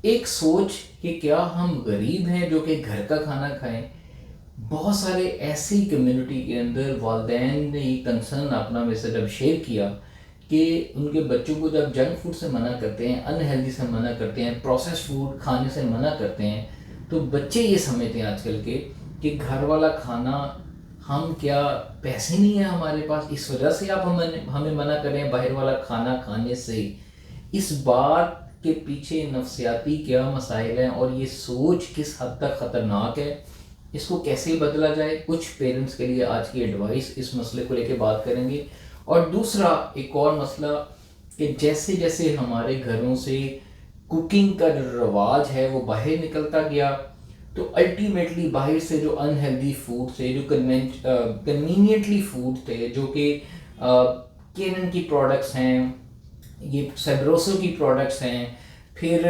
एक सोच कि क्या हम गरीब हैं जो कि घर का खाना खाएं। बहुत सारे ऐसी कम्युनिटी के अंदर वालदैन ने ये कंसर्न अपना मेरे से जब शेयर किया कि उनके बच्चों को जब जंक फूड से मना करते हैं, अनहेल्दी से मना करते हैं, प्रोसेस फूड खाने से मना करते हैं, तो बच्चे ये समझते हैं आजकल के कि घर वाला खाना, हम क्या पैसे नहीं है हमारे पास, इस वजह से आप हमें हमें मना करें बाहर वाला खाना खाने से। इस बात के पीछे नफ्सियाती क्या मसाइल हैं और ये सोच किस हद तक ख़तरनाक है, इसको कैसे बदला जाए, कुछ पेरेंट्स के लिए आज की एडवाइस इस मसले को लेकर बात करेंगे। और दूसरा एक और मसला कि जैसे जैसे हमारे घरों से कुकिंग का जो रवाज है वो बाहर निकलता गया, तो अल्टीमेटली बाहर से जो अनहेल्दी फूड थे, जो कन्वीनियंटली फूड थे, जो कि केनन की प्रोडक्ट्स हैं, ये सेब्रोसो की प्रोडक्ट्स हैं, फिर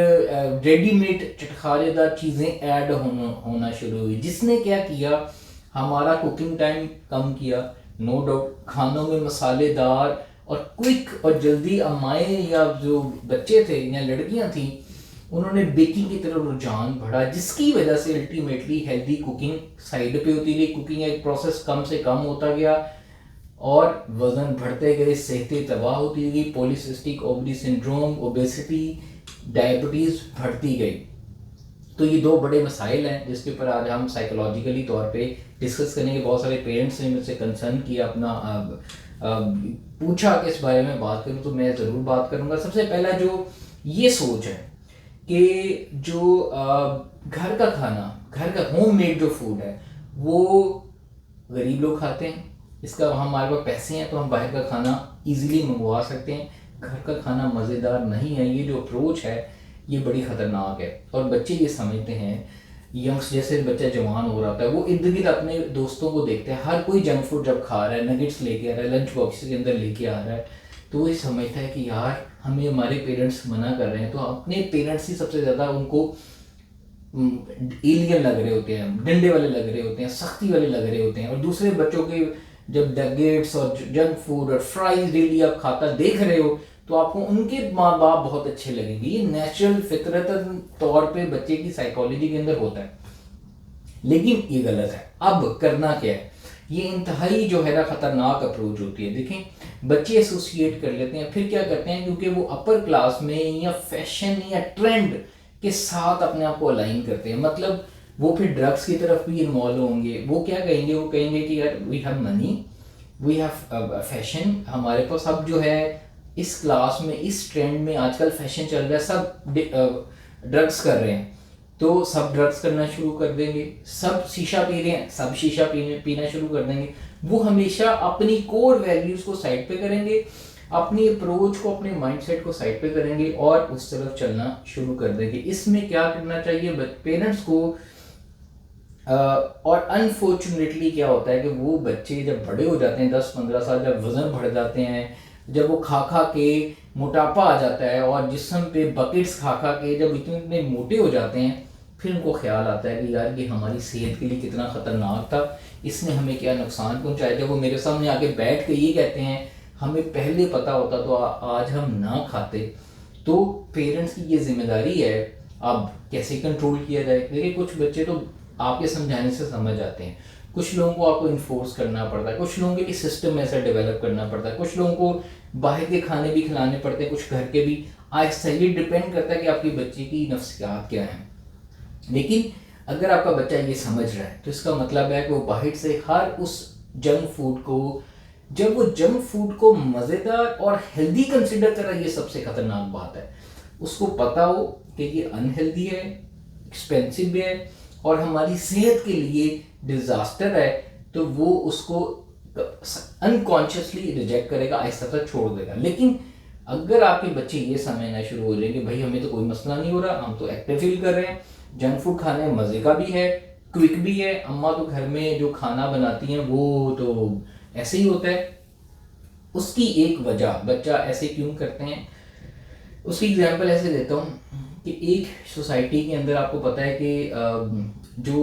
रेडीमेड चटखारेदार चीज़ें ऐड होना शुरू हुई, जिसने क्या किया, हमारा कुकिंग टाइम कम किया। नो डाउट खानों में मसालेदार और क्विक और जल्दी अम्माएँ या जो बच्चे थे या लड़कियां थी, उन्होंने बेकिंग की तरफ रुझान बढ़ा, जिसकी वजह से अल्टीमेटली हेल्दी कुकिंग साइड पे होती रही, कुकिंग एक प्रोसेस कम से कम होता गया और वजन बढ़ते गए, सेहतें तबाह होती गई, polycystic ovary syndrome, obesity, diabetes बढ़ती गई। तो ये दो बड़े मसाइल हैं जिसके ऊपर आज हम साइकोलॉजिकली तौर पे डिस्कस करेंगे। बहुत सारे पेरेंट्स ने मुझसे कंसर्न किया, अपना पूछा कि इस बारे में बात करूं, तो मैं ज़रूर बात करूंगा। सबसे पहला जो ये सोच है कि जो घर का खाना, घर का होम मेड जो फूड है वो गरीब लोग खाते हैं, इसका हमारे पास पैसे हैं तो हम बाहर का खाना इजीली मंगवा सकते हैं, घर का खाना मज़ेदार नहीं है। ये जो अप्रोच है ये बड़ी ख़तरनाक है और बच्चे ये समझते हैं। यंग्स जैसे बच्चा जवान हो रहा होता है वो इर्द गिर्द अपने दोस्तों को देखते हैं, हर कोई जंक फूड जब खा रहा है, नगेट्स लेके आ रहा है, लंच बॉक्स के अंदर लेके आ रहा है, तो वो ये समझता है कि यार हमें हमारे पेरेंट्स मना कर रहे हैं, तो अपने पेरेंट्स ही सबसे ज़्यादा उनको एलियन लग रहे होते हैं, डंडे वाले लग रहे होते हैं, सख्ती वाले लग रहे होते हैं। और दूसरे बच्चों के जब नगेट्स और जंक फूड और फ्राइज डेली आप खाता देख रहे हो तो आपको उनके माँ बाप बहुत अच्छे लगेंगे। ये नेचुरल फितरतन तौर पे बच्चे की साइकोलॉजी के अंदर होता है, लेकिन ये गलत है। अब करना क्या है, ये इंतहाई जो है ना ख़तरनाक अप्रोच होती है। देखें बच्चे एसोसिएट कर लेते हैं, फिर क्या करते हैं, क्योंकि वो अपर क्लास में या फैशन या ट्रेंड के साथ अपने आप को अलाइन करते हैं, मतलब वो फिर ड्रग्स की तरफ भी इन्वॉल्व होंगे। वो क्या कहेंगे, वो कहेंगे कि यार we have money, we have fashion, हमारे पास अब जो है इस क्लास में, इस ट्रेंड में आजकल फैशन चल रहा है, सब ड्रग्स कर रहे हैं, तो सब ड्रग्स करना शुरू कर देंगे। सब शीशा पी रहे हैं, सब शीशा पीना शुरू कर देंगे। वो हमेशा अपनी कोर वैल्यूज़ को साइड पे करेंगे, अपनी अप्रोच को, अपने माइंडसेट को साइड पे करेंगे और उस तरफ चलना शुरू कर देंगे। इसमें क्या करना चाहिए पेरेंट्स को, और अनफॉर्चुनेटली क्या होता है कि वो बच्चे जब बड़े हो जाते हैं, 10-15 साल, जब वज़न बढ़ जाते हैं, जब वो खा खा के मोटापा आ जाता है और जिस्म पे बकेट्स खा खा के जब इतने मोटे हो जाते हैं, फिर उनको ख्याल आता है कि यार ये हमारी सेहत के लिए कितना ख़तरनाक था, इसने हमें क्या नुकसान पहुंचाया। जब वो मेरे सामने आके बैठ के ये कहते हैं हमें पहले पता होता तो आज हम ना खाते। तो पेरेंट्स की ये जिम्मेदारी है, अब कैसे कंट्रोल किया जाए। देखिए कुछ बच्चे तो आपके समझाने से समझ आते हैं, कुछ लोगों को आपको इन्फोर्स करना पड़ता है, कुछ लोगों के लिए सिस्टम ऐसा डेवलप करना पड़ता है, कुछ लोगों को बाहर के खाने भी खिलाने पड़ते हैं, कुछ घर के भी। आहिस्ता ये डिपेंड करता है कि आपके बच्चे की नफ्सियात क्या है। लेकिन अगर आपका बच्चा ये समझ रहा है तो इसका मतलब है कि वो बाहर से हर उस जंक फूड को, जब वो जंक फूड को मज़ेदार और हेल्दी कंसिडर कर रहा है, ये सबसे खतरनाक बात है। उसको पता हो कि ये अनहेल्दी है, एक्सपेंसिव है और हमारी सेहत के लिए डिजास्टर है, तो वो उसको अनकॉन्शियसली रिजेक्ट करेगा, आहिस्ता सा छोड़ देगा। लेकिन अगर आपके बच्चे ये समझना शुरू हो जाएंगे भाई हमें तो कोई मसला नहीं हो रहा, हम तो एक्टिव फील कर रहे हैं, जंक फूड खाने में मज़े का भी है, क्विक भी है, अम्मा तो घर में जो खाना बनाती हैं वो तो ऐसे ही होता है, उसकी एक वजह बच्चा ऐसे क्यों करते हैं उसकी एग्जांपल ऐसे देता हूँ कि एक सोसाइटी के अंदर आपको पता है कि जो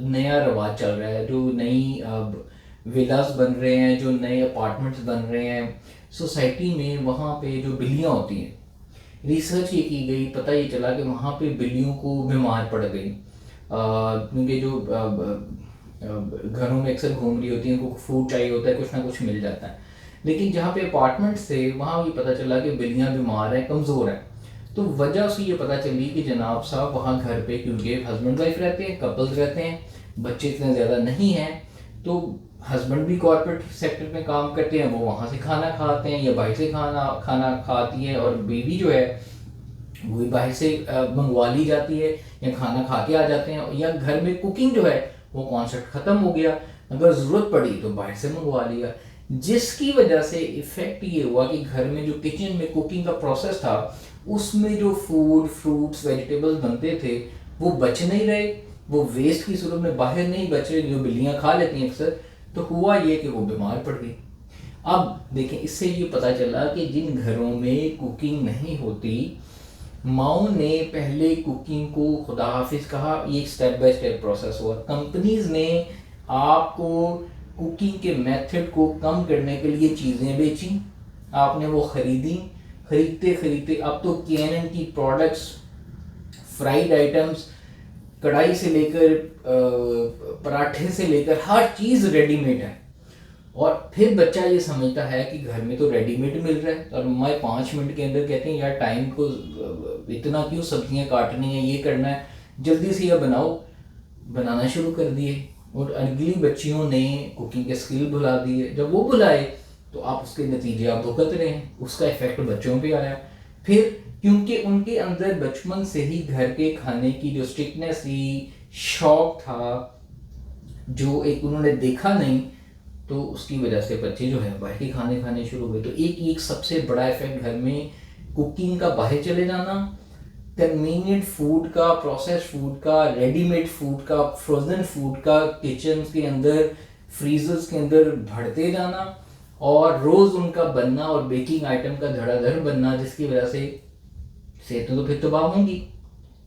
नया रवाज चल रहा है, जो नई विलास बन रहे हैं, जो नए अपार्टमेंट्स बन रहे हैं सोसाइटी में, वहाँ पे जो बिल्लियाँ होती हैं, रिसर्च ये की गई, पता ये चला कि वहाँ पे बिल्लियों को बीमार पड़ गई, क्योंकि जो घरों में अक्सर घूम रही होती हैं, उनको फूड चाहिए होता है, कुछ ना कुछ मिल जाता है। लेकिन जहाँ पे अपार्टमेंट्स थे वहाँ ये पता चला कि बिल्लियाँ बीमार हैं, कमज़ोर हैं। तो वजह उसकी ये पता चली कि जनाब साहब वहाँ घर पे, क्योंकि हस्बैंड वाइफ रहते हैं, कपल्स रहते हैं, बच्चे इतने ज़्यादा नहीं हैं, तो हस्बैंड भी कॉर्पोरेट सेक्टर में काम करते हैं, वो वहाँ से खाना खाते हैं या बाहर से खाना खाना खाती है, और बेबी जो है वो भी बाहर से मंगवा ली जाती है या खाना खा के आ जाते हैं, या घर में कुकिंग जो है वो कॉन्सेप्ट ख़त्म हो गया, अगर ज़रूरत पड़ी तो बाहर से मंगवा लिया, जिसकी वजह से इफ़ेक्ट ये हुआ कि घर में जो किचन में कुकिंग का प्रोसेस था उसमें जो फूड, फ्रूट्स, वेजिटेबल्स बनते थे वो बच नहीं रहे, वो वेस्ट की सूरत में बाहर नहीं बच रहे, जो बिल्लियाँ खा लेती हैं अक्सर। तो हुआ ये कि वो बीमार पड़ गई। अब देखें, इससे ये पता चला कि जिन घरों में कुकिंग नहीं होती, माओ ने पहले कुकिंग को खुदा हाफिज कहा, ये एक स्टेप बाय स्टेप प्रोसेस हुआ। कंपनीज ने आपको कुकिंग के मेथड को कम करने के लिए चीज़ें बेची, आपने वो खरीदी, खरीदते खरीदते अब तो केएनएन की प्रोडक्ट्स, फ्राइड आइटम्स, कढ़ाई से लेकर पराठे से लेकर हर चीज़ रेडीमेड है। और फिर बच्चा ये समझता है कि घर में तो रेडीमेड मिल रहा है, और मैं 5 मिनट के अंदर कहते हैं यार टाइम को इतना क्यों सब्जियां काटनी है, ये करना है, जल्दी से यह बनाओ, बनाना शुरू कर दिए। और अगली बच्चियों ने कुकिंग के स्किल भुला दिए। जब वो भुलाए तो आप उसके नतीजे आप भुगत रहे हैं, उसका इफेक्ट बच्चों पे आया। फिर क्योंकि उनके अंदर बचपन से ही घर के खाने की जो स्ट्रिक्टनेस थी, शौक था, जो एक उन्होंने देखा नहीं, तो उसकी वजह से बच्चे जो है बाहर के खाने खाने शुरू हुए। तो एक सबसे बड़ा इफेक्ट घर में कुकिंग का बाहर चले जाना, कन्वीनियंट फूड का, प्रोसेस फूड का, रेडीमेड फूड का, फ्रोजन फूड का किचन के अंदर, फ्रीजर्स के अंदर भरते जाना, और रोज़ उनका बनना और बेकिंग आइटम का धड़ाधड़ बनना, जिसकी वजह से सेहतें तो फिर तबाह होंगी।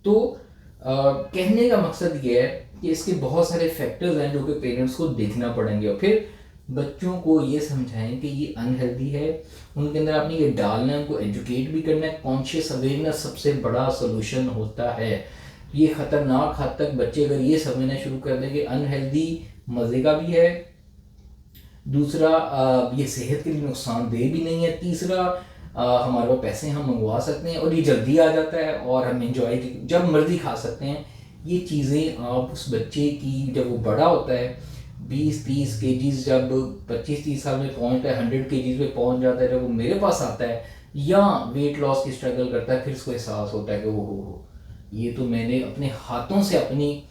तो कहने का मकसद ये है कि इसके बहुत सारे फैक्टर्स हैं जो कि पेरेंट्स को देखना पड़ेंगे, और फिर बच्चों को ये समझाएं कि ये अनहेल्दी है, उनके अंदर आपने ये डालना है, उनको एजुकेट भी करना है। कॉन्शियस अवेयरनेस सबसे बड़ा सोल्यूशन होता है। ये ख़तरनाक हद तक बच्चे अगर ये समझना शुरू कर दें कि अनहेल्दी मज़े का भी है, दूसरा ये सेहत के लिए नुकसानदेह भी नहीं है, तीसरा हमारे पास पैसे हम मंगवा सकते हैं और ये जल्दी आ जाता है और हम इंजॉय जब मर्जी खा सकते हैं। ये चीज़ें आप उस बच्चे की, जब वो बड़ा होता है 20-30 केजीज, जब 25-30 साल में पहुंचता है 100 केजीज पे पहुंच जाता है, जब वो मेरे पास आता है या वेट लॉस की स्ट्रगल करता है, फिर उसको एहसास होता है कि वो हो ये तो मैंने अपने हाथों से अपनी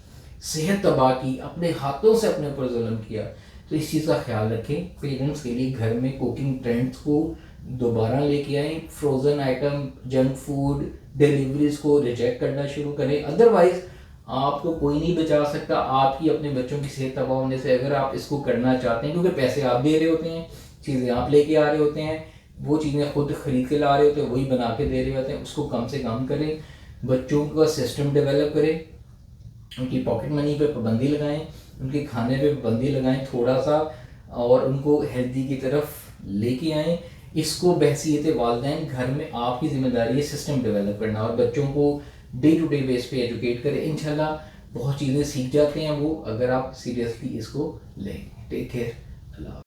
सेहत तबाह की, अपने हाथों से अपने ऊपर जुल्म किया। तो इस चीज़ का ख्याल रखें। पेरेंट्स के लिए घर में कुकिंग ट्रेंड्स को दोबारा लेके आएँ, frozen item, junk food, deliveries को रिजेक्ट करना शुरू करें। अदरवाइज़ आपको कोई नहीं बचा सकता आपकी अपने बच्चों की सेहत तबाह होने से, अगर आप इसको करना चाहते हैं, क्योंकि पैसे आप दे रहे होते हैं, चीज़ें आप लेके आ रहे होते हैं, वो चीज़ें खुद खरीद के ला रहे होते हैं, वही बना के दे रहे होते हैं, उसको कम से कम करें। बच्चों का सिस्टम डेवलप करें, उनकी पॉकेट मनी पे पाबंदी लगाएं, उनके खाने पे पाबंदी लगाएं थोड़ा सा, और उनको हेल्दी की तरफ लेके आएँ। इसको बहसीयत वालिदैन घर में आपकी जिम्मेदारी है सिस्टम डेवलप करना, और बच्चों को डे टू डे बेस पे एजुकेट करें। इंशाल्लाह बहुत चीज़ें सीख जाते हैं वो, अगर आप सीरियसली इसको लें। टेक केयर, अल्लाह।